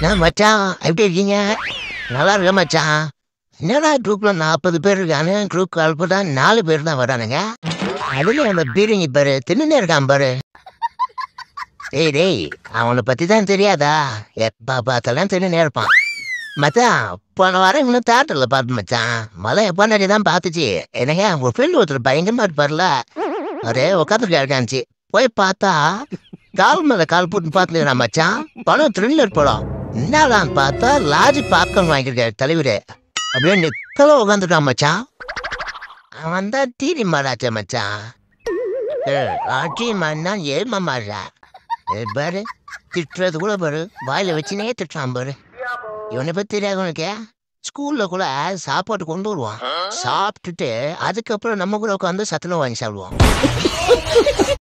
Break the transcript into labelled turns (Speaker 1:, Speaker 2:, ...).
Speaker 1: நான் மச்சான் எப்படி இருக்கீங்க? நல்லா இருக்க மச்சான். என்னடா குரூப்ல 40 பேர் இருக்கானு, குரூப் கால் போட்டா 4 பேர் தான் வரானுங்க. அதுல அந்த பீரிங்கி பாரு தின்னுனே இருக்கான் பாரு. டேய் அவனை பத்தி தான் தெரியாதா? எப்ப பார்த்தாலும் தின்னுனே இருப்பான். மச்சான் போன வாரம் இன்னும் தேட்டர்ல பார்த்து மச்சான். மழை எப்போ நிறைய தான் பார்த்துச்சு. எனக்கு உங்க ஃப்ரெண்ட் ஒருத்தர் பயங்கரமா இருப்பார்ல, ஒரே உட்காந்து இருக்காச்சு. போய் பார்த்தா கால் மேல கால் போட்டு பார்த்துக்கிறான் மச்சான். படம் த்ரில்லர் படம். என்னடான்னு பார்த்தா லாஜி பாப்கார்ன் வாங்கியிருக்காரு தலைவரு. அப்படியே நிக்கல உட்காந்துட்டான் மச்சான். அவன் தான் டீரி மாறாச்ச மச்சான். ஆட்சி மாறினா ஏமா மாறுறா பாரு. திட்டுறது கூட பாரு, வாயில வச்சுனே திட்டுறான் பாரு. இவனை பத்தி தெரியாது உனக்கு? ஸ்கூல்ல கூட சாப்பாடு கொண்டு வருவான். சாப்பிட்டுட்டு அதுக்கப்புறம் நம்ம கூட உட்காந்து சத்துணவு வாங்கி சாப்பிடுவான்.